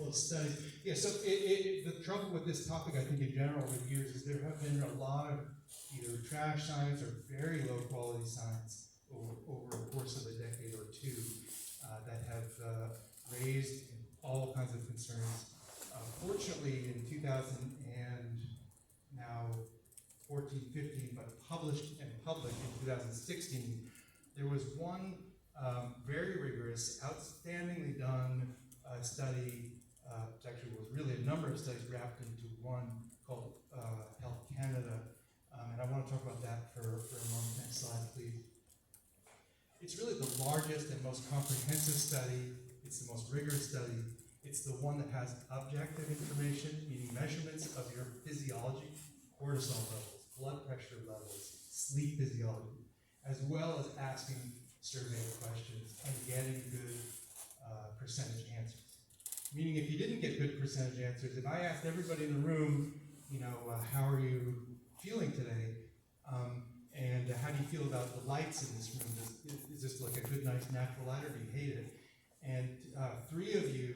of studies. Yeah, so the trouble with this topic, I think, in general over the years is there have been a lot of either trash science or very low quality science over the course of a decade or two that have raised all kinds of concerns. Fortunately, in 2000 and now 14, 15, but published and public in 2016, there was one very rigorous, outstandingly done study, which actually was really a number of studies wrapped into one called Health Canada. And I want to talk about that for a moment. Next slide, please. It's really the largest and most comprehensive study. It's the most rigorous study. It's the one that has objective information, meaning measurements of your physiology, cortisol levels, blood pressure levels, sleep physiology, as well as asking survey questions and getting good percentage answers. Meaning if you didn't get good percentage answers, if I asked everybody in the room, how are you feeling today? And how do you feel about the lights in this room? Is this like a good, nice, natural light, or do you hate it? And 3 of you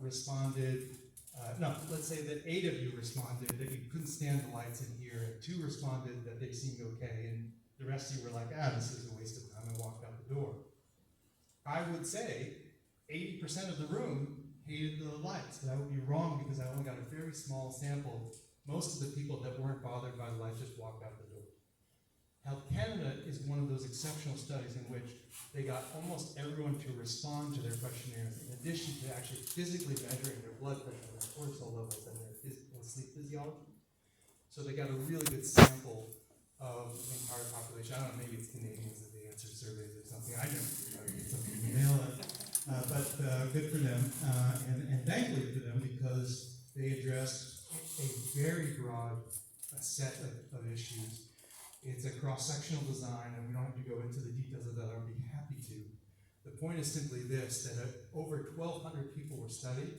responded, let's say that 8 of you responded that you couldn't stand the lights in here, and 2 responded that they seemed okay, and the rest of you were like, this is a waste of time, and walked out the door. I would say 80% of the room hated the lights, but I would be wrong because I only got a very small sample. Most of the people that weren't bothered by the lights just walked out the door. Health Canada is one of those exceptional studies in which they got almost everyone to respond to their questionnaires, in addition to actually physically measuring their blood pressure, their cortisol levels, and their sleep physiology. So they got a really good sample of the entire population. I don't know, maybe it's Canadians that they answer surveys or something. I never figured out to get something in the mail, but good for them, and thankfully for them, because they addressed a very broad set of issues. It's a cross-sectional design, and we don't have to go into the details of that. I'd be happy to. The point is simply this, that over 1,200 people were studied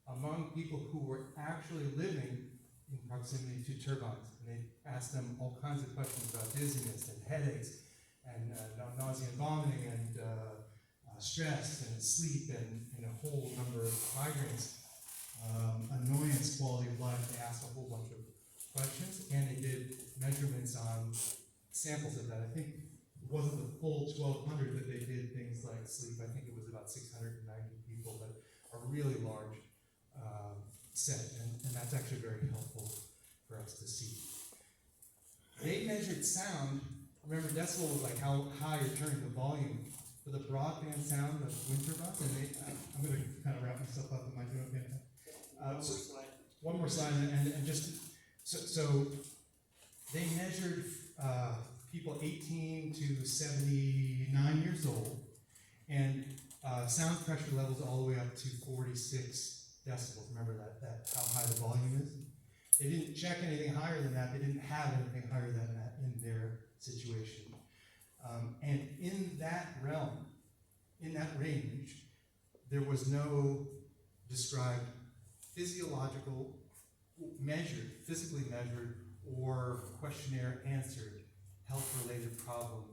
among people who were actually living in proximity to turbines. And they asked them all kinds of questions about dizziness and headaches and nausea and vomiting and stress and sleep and a whole number of migraines, annoyance, quality of life. They asked a whole bunch of questions, and they did measurements on samples of that. I think it wasn't the full 1,200 that they did things like sleep. I think it was about 690 people, but a really large set, and that's actually very helpful for us to see. They measured sound. Remember, decibel was like how high you're turning the volume for the broadband sound of wind turbines. And I'm going to kind of wrap myself up. Am I doing okay? One more slide, and just so they measured people 18 to 79 years old, and sound pressure levels all the way up to 46 decibels. Remember that how high the volume is? They didn't check anything higher than that. They didn't have anything higher than that in their situation. And in that realm, in that range, there was no described physiological, physically measured, or questionnaire answered health-related problem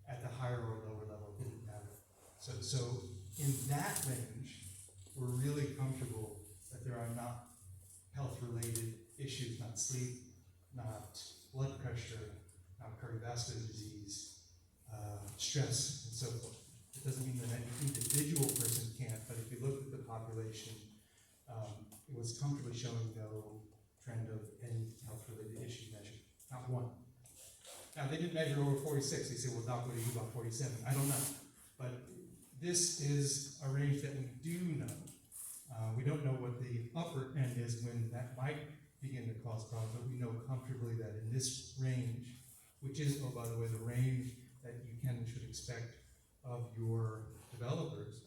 at the higher or lower level. It didn't matter. So in that range, we're really comfortable that there are not health-related issues, not sleep, not blood pressure, not cardiovascular disease, stress, and so forth. It doesn't mean that any individual person can't, but if you look at the population, it was comfortably showing no trend of any health-related issue measured, not one. Now, they didn't measure over 46. They say, well, Doc, what do you do about 47? I don't know. But this is a range that we do know. We don't know what the upper end is when that might begin to cause problems, but we know comfortably that in this range, which is, oh, by the way, the range that you can and should expect of your developers,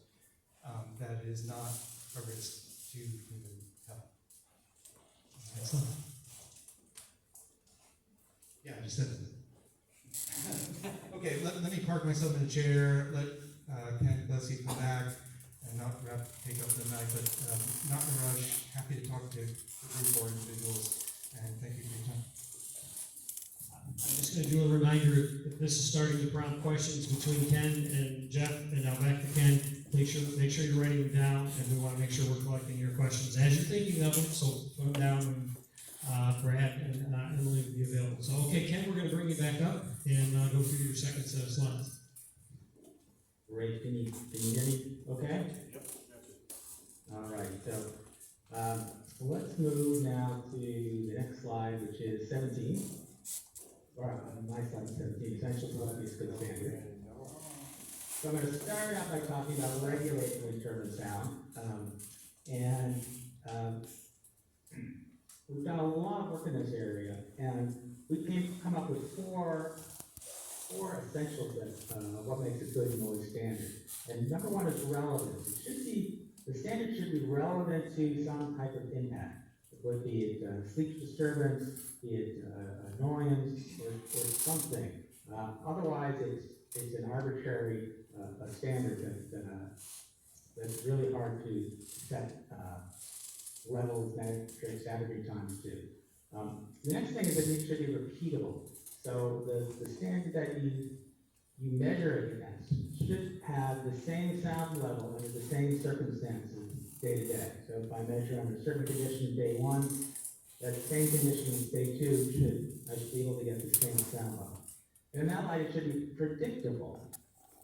that is not a risk to human health. Excellent. Yeah, I just said that. Okay, let me park myself in a chair, let Ken Gillespie come back, and not take up the night, but not in a rush. Happy to talk to the group or individuals, and thank you for your time. I'm just going to do a reminder, if this is starting to prompt questions between Ken and Jeff, and now back to Ken, make sure you're writing them down, and we want to make sure we're collecting your questions as you're thinking of them, so put them down, and Brad and Emily will be available. So, okay, Ken, we're going to bring you back up and go through your second set of slides. Great, can you hear me okay? Yep. All right, so let's move now to the next slide, which is 17. All right, my slide is 17, essential to obvious good standard. So I'm going to start out by talking about regulating wind turbine sound. We've done a lot of work in this area, and we come up with four essentials of what makes a good noise standard. And number one is relevance. The standard should be relevant to some type of impact. Be it sleep disturbance, be it annoyance, or something. Otherwise, it's an arbitrary a standard that's really hard to set levels, metrics, averaging times to. The next thing is that it should be repeatable. So the standard that you measure it against should have the same sound level under the same circumstances day to day. So if I measure under certain conditions day one, that same conditions day two I should be able to get the same sound level. And in that light, it should be predictable.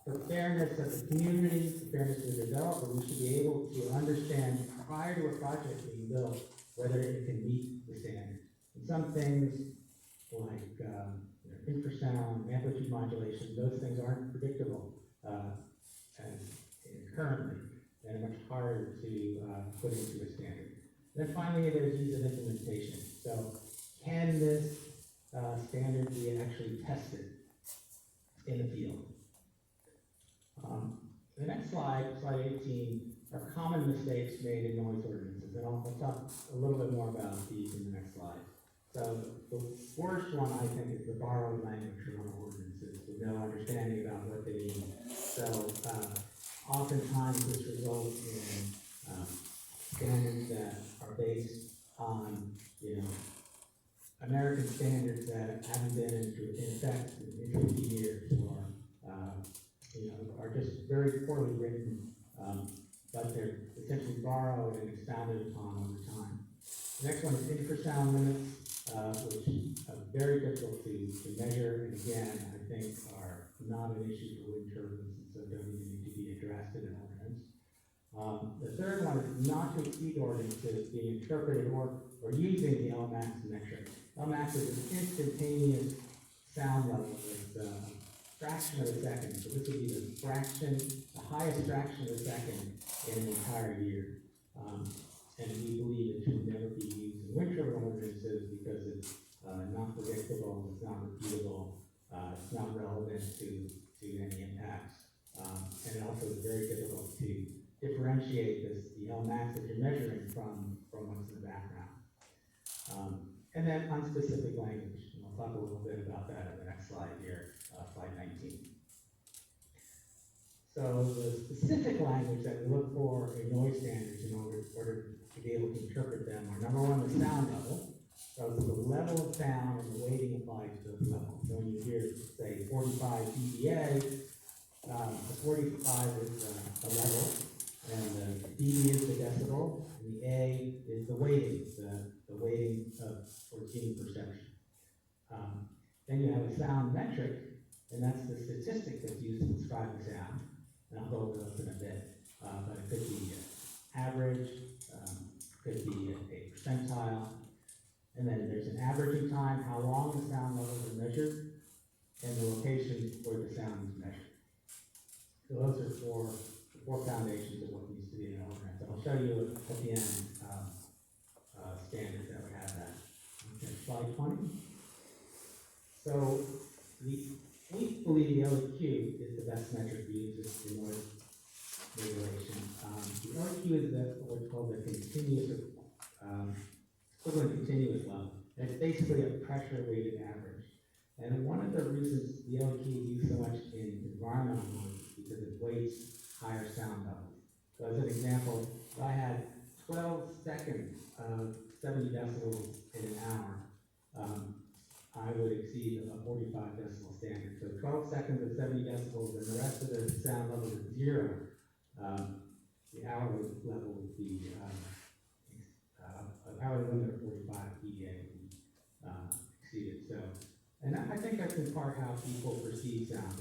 For fairness of the community, for fairness of the developer, we should be able to understand prior to a project being built whether it can meet the standard. And some things like infrasound, amplitude modulation, those things aren't predictable currently, and much harder to put into a standard. And then finally, there's ease of implementation. So can this standard be actually tested in the field? The next slide, slide 18, are common mistakes made in noise ordinances. And I'll talk a little bit more about these in the next slide. So the worst one, I think, is the borrowed language from ordinances with no understanding about what they mean. So oftentimes this results in standards that are based on, American standards that haven't been in effect in 50 years, or are just very poorly written, but they're essentially borrowed and expounded upon over time. The next one is infrasound limits, which are very difficult to measure, and again, I think are not an issue for wind turbines, and so don't even need to be addressed in an ordinance. The third one is not to exceed ordinances being interpreted or using the LMAX metric. LMAX is an instantaneous sound level. It's a fraction of a second. So this would be the highest fraction of a second in an entire year. And we believe it should never be used in wind turbine ordinances because it's not predictable, it's not repeatable, it's not relevant to any impacts. And it also is very difficult to differentiate the LMAX that you're measuring from what's in the background. And then unspecific language, and I'll talk a little bit about that in the next slide here, slide 19. So the specific language that we look for in noise standards in order to be able to interpret them are, number one, the sound level. So it's the level of sound and the weighting applied to those levels. So when you hear, say, 45 dBA, the 45 is the level, and the dB is the decibel, and the A is the weighting, the weighting for human perception. Then you have a sound metric, and that's the statistic that's used to describe the sound. And I'll go over those in a bit, but it could be average, could be a percentile, and then there's an averaging time, how long the sound levels are measured, and the location where the sound is measured. So those are the four foundations of what needs to be in an ordinance. And I'll show you at the end standards that would have that. Okay, slide 20. So we believe the LEQ is the best metric used in noise regulation. The LEQ is what's called the continuous, equivalent continuous level. And it's basically a pressure-weighted average. And one of the reasons the LEQ is used so much in environmental noise is because it weights higher sound levels. So as an example, if I had 12 seconds of 70 decibels in an hour, I would exceed a 45 decibel standard. So 12 seconds of 70 decibels and the rest of the sound level is 0. The hourly level would be, hourly limit of 45 PDA would be exceeded. So, and I think that's in part how people perceive sound.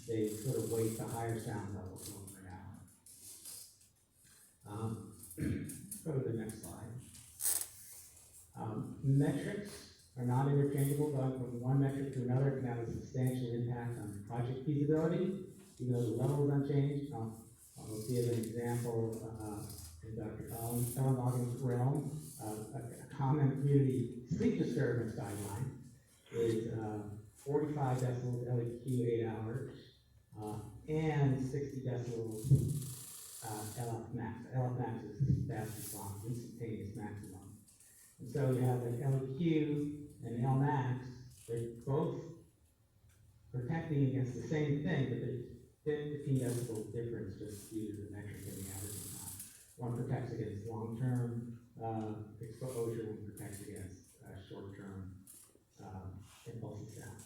They sort of weight the higher sound levels over an hour. Let's go to the next slide. Metrics are not interchangeable. Going from one metric to another can have a substantial impact on project feasibility, even though the level is unchanged. We'll see as an example in Dr. Ellen Logan's realm, a common community sleep disturbance guideline is 45 decibels LEQ 8 hours and 60 decibels LF max. LF max is fast response, instantaneous maximum. And so you have an LEQ and L max, they're both protecting against the same thing, but there's 15 decibel difference just due to the metric and the averaging time. One protects against long-term exposure, one protects against short-term impulsive sound.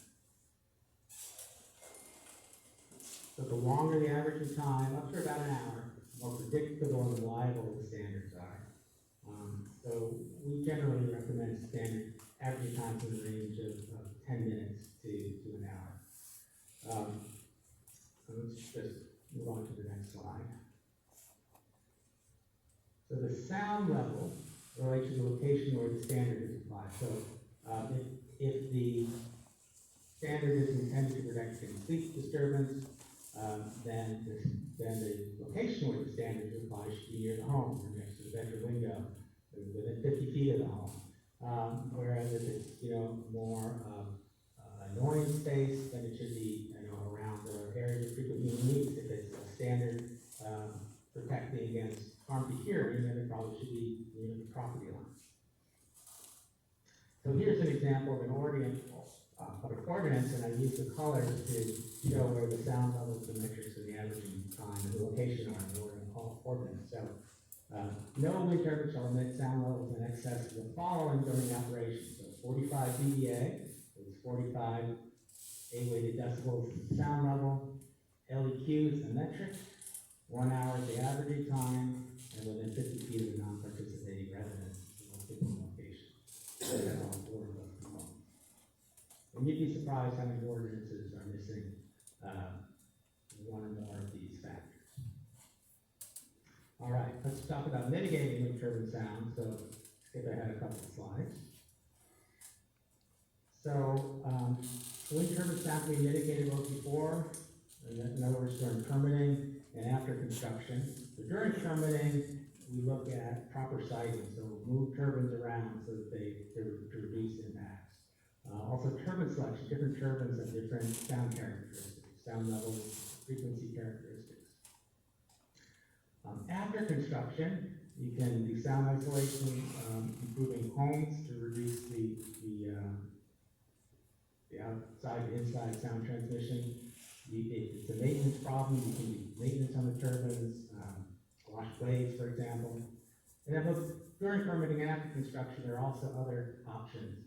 So the longer the averaging time, up to about an hour, the more predictable and reliable the standards are. So we generally recommend standard averaging times in the range of 10 minutes to an hour. So let's just move on to the next slide. So the sound level relates to the location where the standard is applied. So if the standard is intended to protect against sleep disturbance, then the location where the standard is applied should be near the home, or next to the bedroom window, within 50 feet of the home. Whereas if it's more annoying space, then it should be around the area of frequent human needs. If it's a standard protecting against harm to hearing, then it probably should be near the property line. So here's an example of an ordinance, and I use the colors to show where the sound levels, the metrics, and the averaging time and the location are in the ordinance. So no wind turbine shall emit sound levels in excess of the following during operation. So 45 dBA is 45 A-weighted decibels is the sound level. LEQ is the metric. 1 hour is the averaging time, and within 50 feet of the non-participating residence is the location. So that's all 4 of those components. And you'd be surprised how many ordinances are missing one or more of these factors. All right, let's talk about mitigating wind turbine sound. So skip ahead a couple of slides. So wind turbine sound can be mitigated both before, in other words, during permitting and after construction. So during permitting, we look at proper siting, so move turbines around so that to reduce impacts. Also turbine selection, different turbines have different sound characteristics, sound levels, frequency characteristics. After construction, you can do sound isolation, improving homes to reduce the outside to inside sound transmission. If it's a maintenance problem, you can do maintenance on the turbines, wash blades, for example. And then both during permitting and after construction, there are also other options.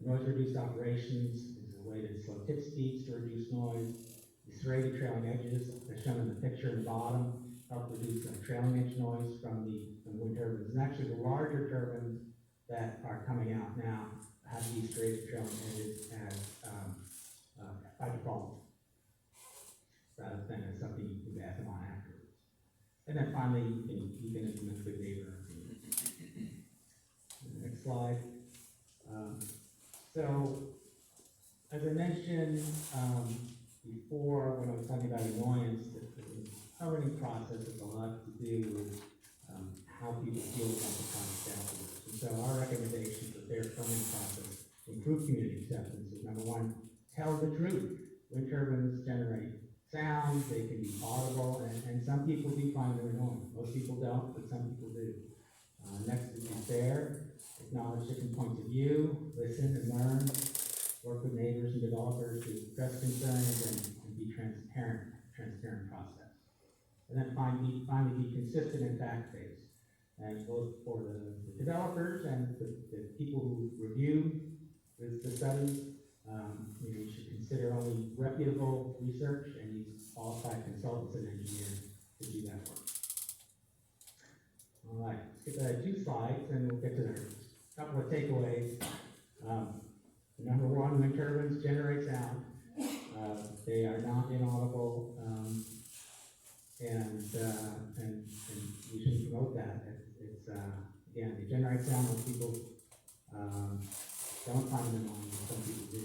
Noise-reduced operations is a way to slow tip speeds to reduce noise. The serrated trailing edges, as shown in the picture at the bottom, help reduce trailing edge noise from the wind turbines. And actually, the larger turbines that are coming out now have these serrated trailing edges as by default, rather than as something you can add them on afterwards. And then finally, you can implement good neighbor. Next slide. So, as I mentioned before, when I was talking about annoyance, the permitting process has a lot to do with how people feel about the project afterwards. And so our recommendation for their permitting process to improve community acceptance is number one, tell the truth. Wind turbines generate sound, they can be audible, and some people do find them annoying. Most people don't, but some people do. Next is be fair, acknowledge different points of view, listen and learn, work with neighbors and developers to address concerns and be transparent process. And then finally be consistent and fact-based. And both for the developers and the people who review the studies, you should consider only reputable research and use qualified consultants and engineers to do that work. All right, let's get 2 slides and we'll get to the couple of takeaways. Number one, wind turbines generate sound. They are not inaudible, and we should promote that. It's again, they generate sound when people don't find them on, some people do.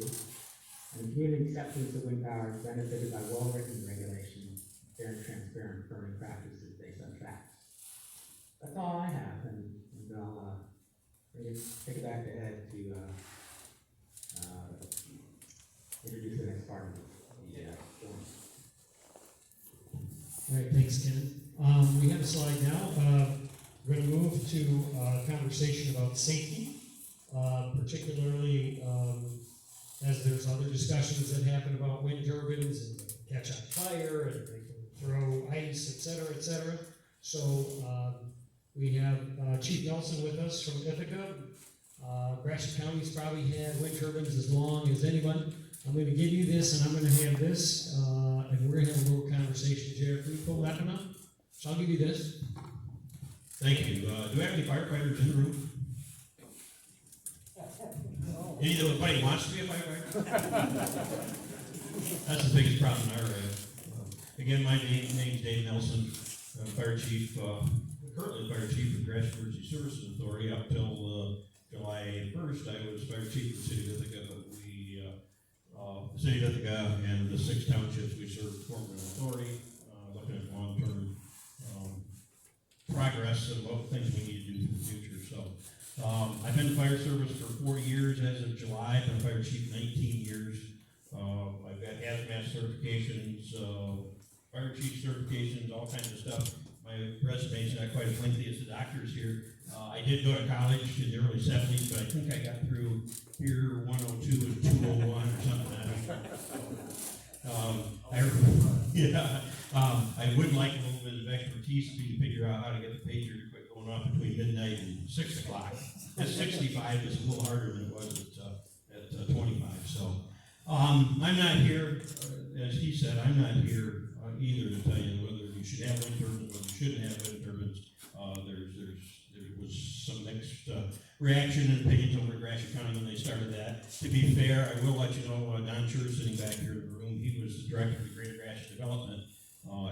And community acceptance of wind power is benefited by well-written regulation, fair and transparent permitting practices based on facts. That's all I have, and I'll take it back to Ed to introduce the next part of the forum. All right, thanks, Ken. We have a slide now. We're going to move to a conversation about safety, particularly as there's other discussions that happen about wind turbines and they catch on fire and they can throw ice, et cetera, et cetera. So we have Chief Nelson with us from Ithaca. Gratiot County's probably had wind turbines as long as anyone. I'm going to give you this, and I'm going to have this, and we're going to have a little conversation. Jared, can you pull that one up? So I'll give you this. Thank you. Do we have any firefighters in the room? Anybody wants to be a firefighter? That's the biggest problem in our area. Again, my name's Dave Nelson. I'm fire chief, currently fire chief of Gratiot Emergency Services Authority. Up till July 1st, I was fire chief of the city of Ithaca, but the city of Ithaca and the 6 townships we serve form an authority, looking at long-term progress and what things we need to do for the future. So I've been in fire service for 4 years as of July. I've been fire chief 19 years. I've got hazmat certifications, fire chief certifications, all kinds of stuff. My resume's not quite as lengthy as the doctor's here. I did go to college in the early 70s, but I think I got through here 102 and 201 or something. I would like a little bit of expertise to figure out how to get the pager to quit going off between midnight and 6 o'clock. At 65 is a little harder than it was at 25. So I'm not here, as he said, I'm not here either to tell you whether you should have wind turbines, whether you shouldn't have wind turbines. There was some mixed reaction and opinions over at Gratiot County when they started that. To be fair, I will let you know, Don Schur sitting back here in the room, he was the director of the Greater Gratiot Development,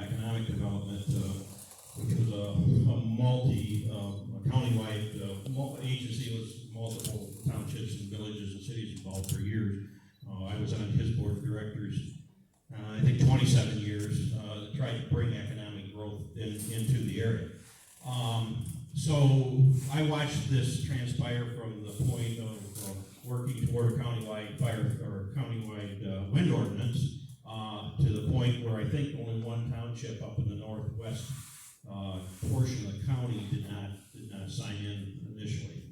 Economic Development, which was a countywide agency with multiple townships and villages and cities involved for years. I was on his board of directors, I think 27 years, to try to bring economic growth into the area. So I watched this transpire from the point of working toward a countywide fire or countywide wind ordinance to the point where I think only one township up in the northwest portion of the county did not sign in initially.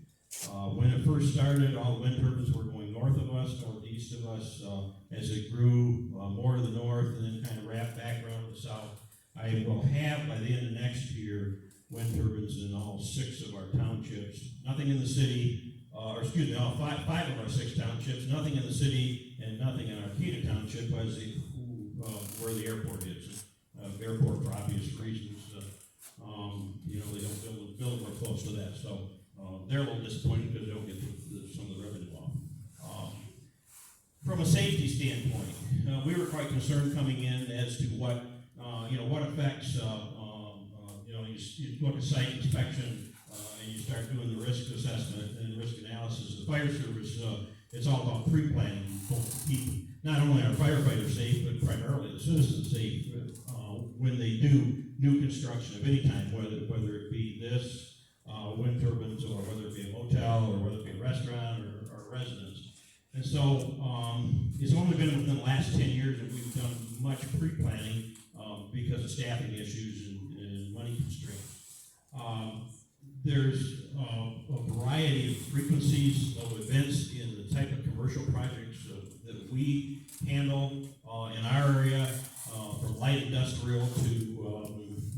When it first started, all the wind turbines were going north of us, northeast of us. As it grew more to the north and then kind of wrapped back around to the south, I will have by the end of next year wind turbines in all 6 of our townships. Nothing in the city, all 5 of our 6 townships. Nothing in the city and nothing in Arcata Township, where the airport is. Airport for obvious reasons. They don't build more close to that. So they're a little disappointed because they don't get some of the revenue off. From a safety standpoint, we were quite concerned coming in as to what effects. You look at site inspection and you start doing the risk assessment and risk analysis. The fire service, it's all about pre-planning, both to keep not only our firefighters safe, but primarily the citizens safe when they do new construction of any kind, whether it be this, wind turbines, or whether it be a motel, or whether it be a restaurant or a residence. And so it's only been within the last 10 years that we've done much pre-planning because of staffing issues and money constraints. There's a variety of frequencies of events in the type of commercial projects that we handle in our area, from light industrial to about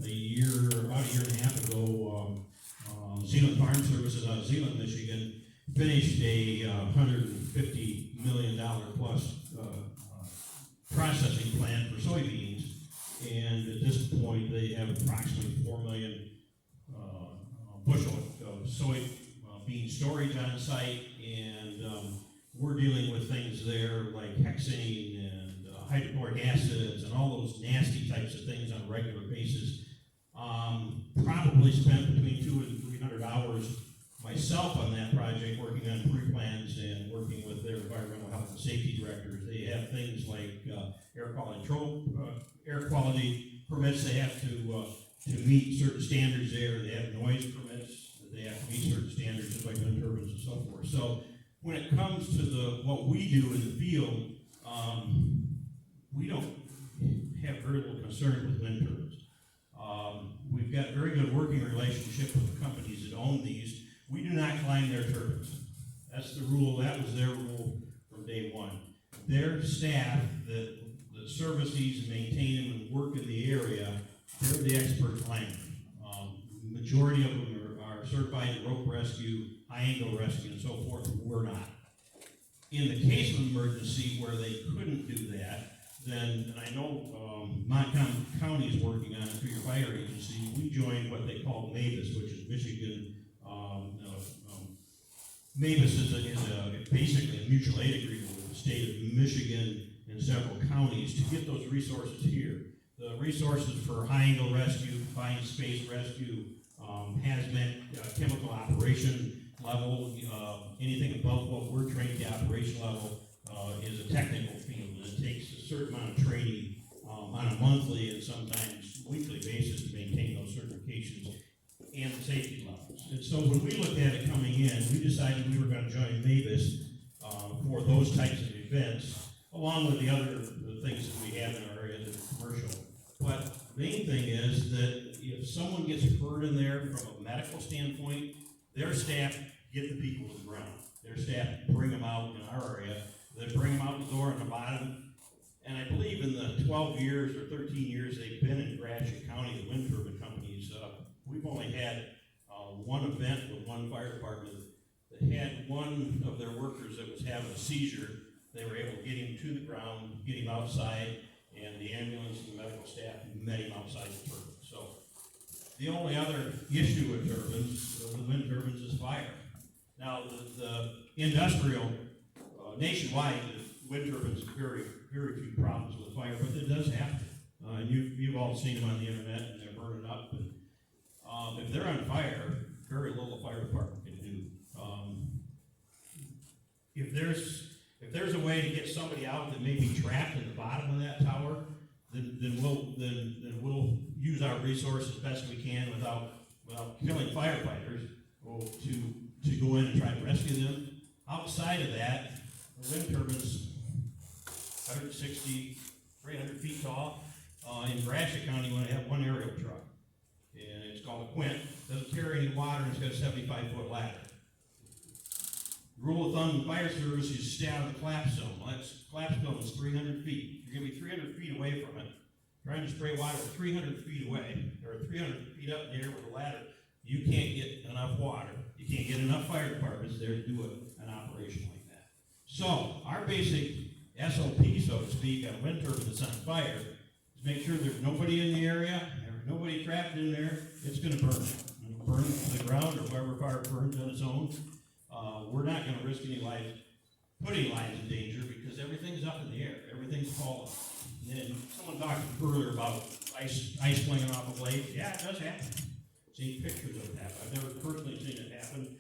a year and a half ago, Zealand Farm Services out of Zealand, Michigan, finished a $150 million plus processing plant for soybeans. And at this point, they have approximately 4 million bushel of soybean storage on site, and we're dealing with things there like hexane and hydrochloric acids and all those nasty types of things on a regular basis. Probably spent between 200 and 300 hours myself on that project, working on pre-plans and working with their environmental health and safety directors. They have things like air quality permits they have to meet certain standards there. They have noise permits that they have to meet certain standards, just like wind turbines and so forth. So when it comes to what we do in the field, we don't have very little concern with wind turbines. We've got very good working relationship with the companies that own these. We do not climb their turbines. That's the rule. That was their rule from day one. Their staff that service these and maintain them and work in the area, they're the expert climbers. Majority of them are certified in rope rescue, high angle rescue, and so forth. We're not. In the case of an emergency where they couldn't do that, then, and I know Montgomery County is working on it through your fire agency, we joined what they call MAVIS, which is Michigan. MAVIS is basically a mutual aid agreement with the state of Michigan and several counties to get those resources here. The resources for high angle rescue, confined space rescue, hazmat, chemical operation level, anything above what we're trained to operation level is a technical field, and it takes a certain amount of training on a monthly and sometimes weekly basis to maintain those certifications and the safety levels. And so when we looked at it coming in, we decided we were going to join MAVIS for those types of events, along with the other things that we have in our area that are commercial. But the main thing is that if someone gets hurt in there from a medical standpoint, their staff get the people to the ground. Their staff bring them out in our area. They bring them out the door on the bottom. And I believe in the 12 years or 13 years they've been in Gratiot County, the wind turbine companies, we've only had one event with one fire department that had one of their workers that was having a seizure. They were able to get him to the ground, get him outside, and the ambulance and the medical staff met him outside the turbine. So the only other issue with turbines, with wind turbines, is fire. Now the industrial, nationwide, the wind turbines have very few problems with fire, but it does happen. You've all seen them on the internet, and they're burning up. And if they're on fire, very little the fire department can do. If there's a way to get somebody out that may be trapped in the bottom of that tower, then we'll use our resources best we can without killing firefighters to go in and try to rescue them. Outside of that, the wind turbine's 160, 300 feet tall. In Gratiot County, we have one aerial truck, and it's called a Quint. Doesn't carry any water, and it's got a 75-foot ladder. Rule of thumb in fire service, you stay out of the collapse zone. Well, collapse zone is 300 feet. You're going to be 300 feet away from it. Trying to spray water 300 feet away, or 300 feet up in the air with a ladder, you can't get enough water. You can't get enough fire departments there to do an operation like that. So, our basic SOP, so to speak, on a wind turbine that's on fire, is make sure there's nobody in the area, there's nobody trapped in there, it's going to burn. It'll burn to the ground, or wherever fire burns on its own. We're not going to risk any lives, putting lives in danger, because everything's up in the air, everything's falling. And someone talked earlier about ice flinging off a blade. Yeah, it does happen. Seen pictures of it happen. I've never personally seen it happen,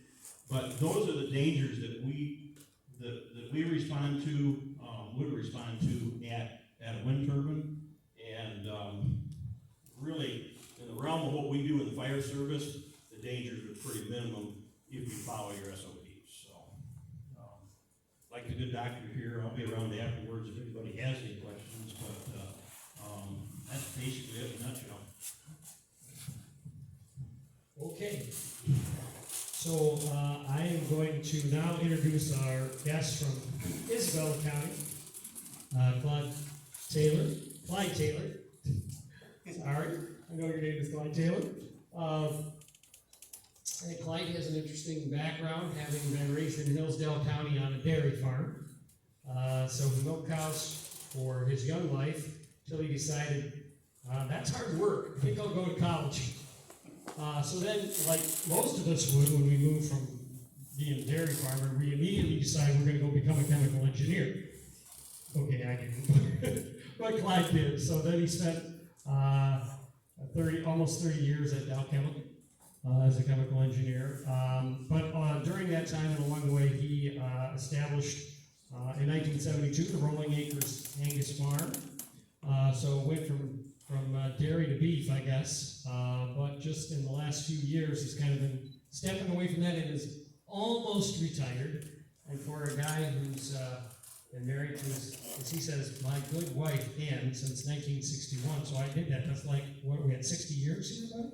but those are the dangers that we respond to, would respond to at a wind turbine. And really, in the realm of what we do in the fire service, the dangers are pretty minimum if you follow your SOPs. So, like the good doctor here, I'll be around afterwards if anybody has any questions, but that's basically it in a nutshell. Okay. So I am going to now introduce our guest from Isabella County, Clyde Taylor. Sorry, I know your name is Clyde Taylor. And Clyde has an interesting background, having been raised in Hillsdale County on a dairy farm. So he milked cows for his young life till he decided that's that's hard work. I think I'll go to college. So then, like most of us would when we moved from being a dairy farmer, we immediately decide we're going to go become a chemical engineer. Okay, I didn't. But Clyde did. So then he spent almost 30 years at Dow Chemical as a chemical engineer. But during that time and along the way, he established in 1972 the Rolling Acres Angus Farm. So went from dairy to beef, I guess. But just in the last few years, he's kind of been stepping away from that and is almost retired. And for a guy who's been married to his, as he says, my good wife, Ann, since 1961. So I did that. That's like, what, we had 60 years here, buddy?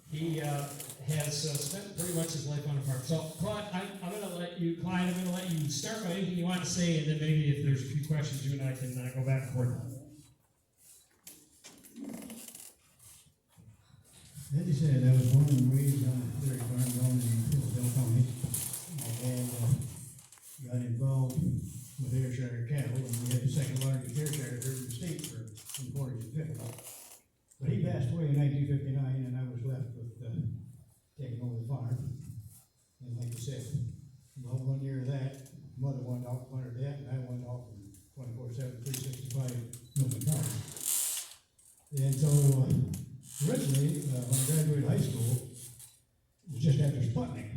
He has spent pretty much his life on a farm. So, Clyde, I'm going to let you start by anything you want to say, and then maybe if there's a few questions, you and I can go back and forth. As you said, I was born and raised on a dairy farm down in Hillsdale County. And got involved with Ayrshire cattle, and we had the second largest Ayrshire herd in the state for from 40s and 50s. But he passed away in 1959, and I was left with taking over the farm. And like you said, about 1 year of that, mother went off under that, and I went off in 24/7, 365 milking cows. And so originally, when I graduated high school, it was just after Sputnik.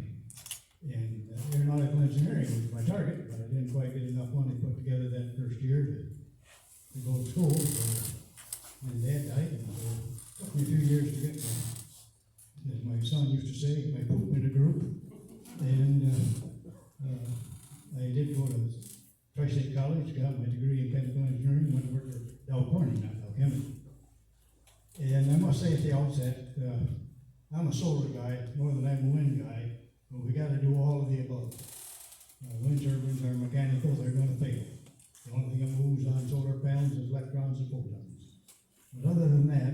And aeronautical engineering was my target, but I didn't quite get enough money put together that first year to go to school. So, and Dad died, and so it took me a few years to get there. As my son used to say, my poop in a group. And I did go to Tri-State College, got my degree in chemical engineering, went to work for Dow Corning, not Dow Chemical. And I must say at the outset, I'm a solar guy more than I'm a wind guy. But we got to do all of the above. Wind turbines are mechanical, they're going to fail. The only thing that moves on solar panels is electrons and photons. But other than that,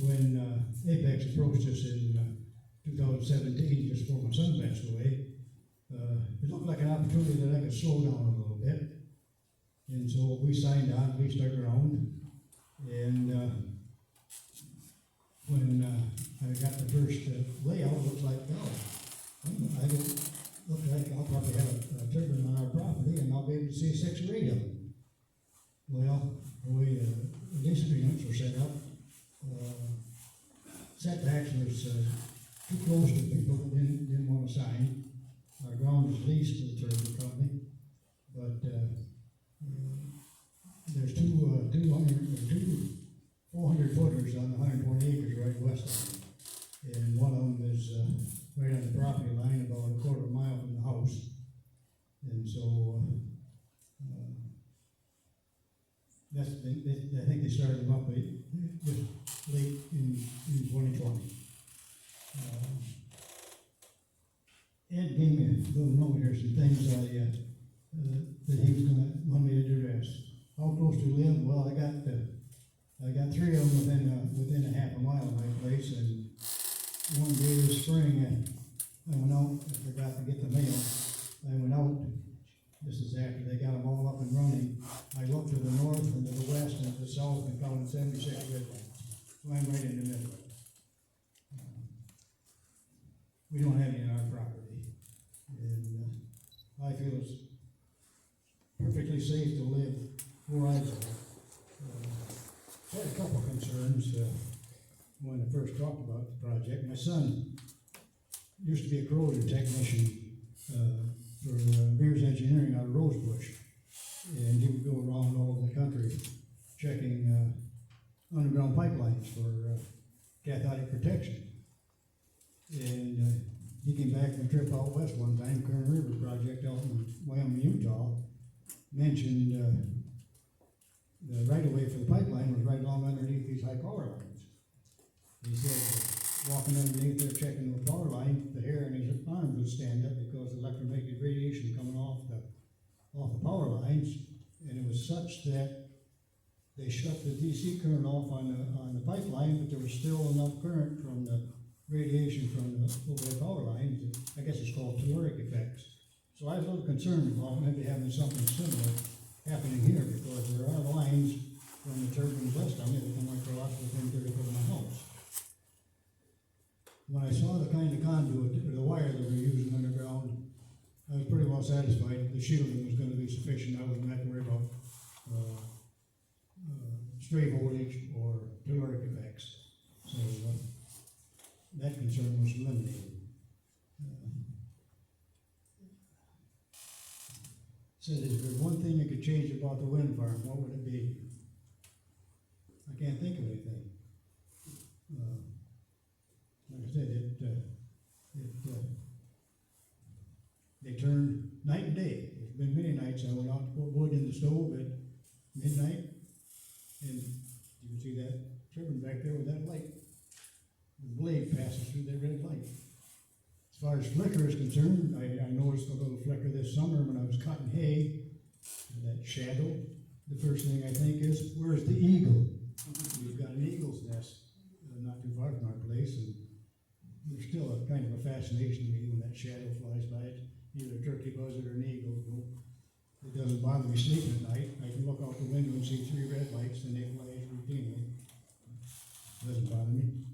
when Apex approached us in 2017, just before my son passed away, it looked like an opportunity that I could slow down a little bit. And so we signed on, we stuck around, and when I got the first layout, it looked like, I don't look like I'll probably have a turbine on our property, and I'll be able to see 6 or 8 of them. Well, the way the lease agreements were set up, setbacks was too close to people that didn't want to sign. Our ground is leased to the turbine company, but there's two 400 footers on the 120 acres right west of them. And one of them is right on the property line, about a quarter mile from the house. And so I think they started them up just late in 2020. Ed gave me a little note here, some things that he was going to want me to address. How close to live? Well, I got 3 of them within a half a mile of my place, and one day this spring, I went out, I forgot to get the mail. I went out, this is after they got them all up and running. I looked to the north and to the west and to the south and counted 76 red lights. So I'm right in the middle. We don't have any on our property. And I feel it's perfectly safe to live where I live. I had a couple of concerns when I first talked about the project. My son used to be a corrosion technician for Beers Engineering out of Rosebush, and he would go around all over the country checking underground pipelines for cathodic protection. And he came back from a trip out west one time, Kern River project out in Wyoming, Utah, mentioned the right-of-way for the pipeline was right along underneath these high power lines. He said, walking underneath there checking the power line, the hair in his arms would stand up because of electromagnetic radiation coming off the power lines, and it was such that they shut the DC current off on the pipeline, but there was still enough current from the radiation from the overhead power lines. I guess it's called caloric effects. So I was a little concerned about maybe having something similar happening here, because there are lines stray voltage or caloric effects. So, that concern was eliminated. Said, is there one thing you could change about the wind farm, what would it be? I can't think of anything. Like I said, they turn night and day. There's been many nights I went out to put wood in the stove at midnight, and you can see that turbine back there with that light. The blade passes through that red light. As far as flicker is concerned, I noticed a little flicker this summer when I was cutting hay, that shadow. The first thing I think is, where's the eagle? We've got an eagle's nest not too far from our place, and there's still a kind of a fascination to me when that shadow flies by. It's either a turkey buzzard or an eagle. It doesn't bother me sleeping at night. I can look out the window and see 3 red lights, and they fly routinely. Doesn't bother me.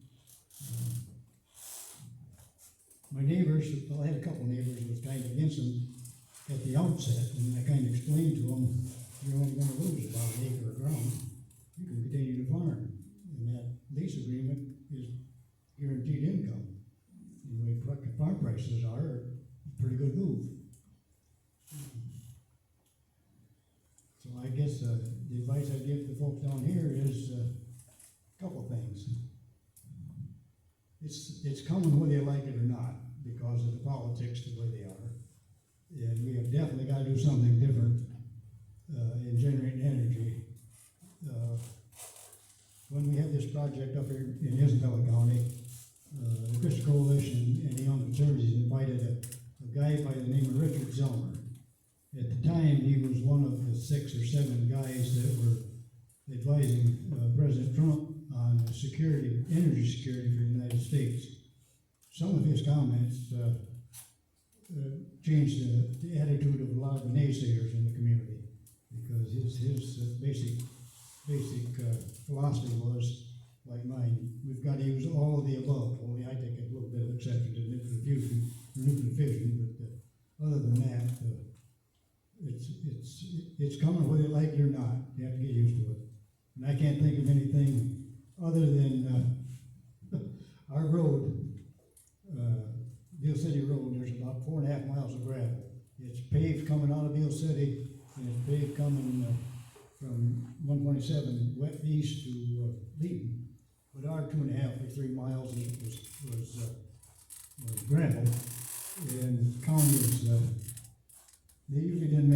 My neighbors, well, I had a couple neighbors who was kind of against them at the outset, and I kind of explained to them, you're only going to lose about an acre of ground. You can continue to farm, and that lease agreement is guaranteed income. And the way farm prices are, a pretty good move. So I guess the advice I give to folks down here is a couple things. It's coming whether you like it or not, because of the politics the way they are. And we have definitely got to do something different in generating energy. When we had this project up here in Isabella County, the Christian Coalition and the Young Conservatives invited a guy by the name of Richard Zellmer. At the time, he was one of the 6 or 7 guys that were advising President Trump on security, energy security for the United States. Some of his comments changed the attitude of a lot of the naysayers in the community, because his basic philosophy was like mine. We've got to use all of the above. Only I take a little bit of exception to nuclear fission, but other than that, it's coming whether you like it or not. You have to get used to it. And I can't think of anything other than our road, Beale City Road. There's about 4.5 miles of gravel. It's paved coming out of Beale City, and it's paved coming from 127 east to Leeton. But our 2.5 or 3 miles was gravel, and the county is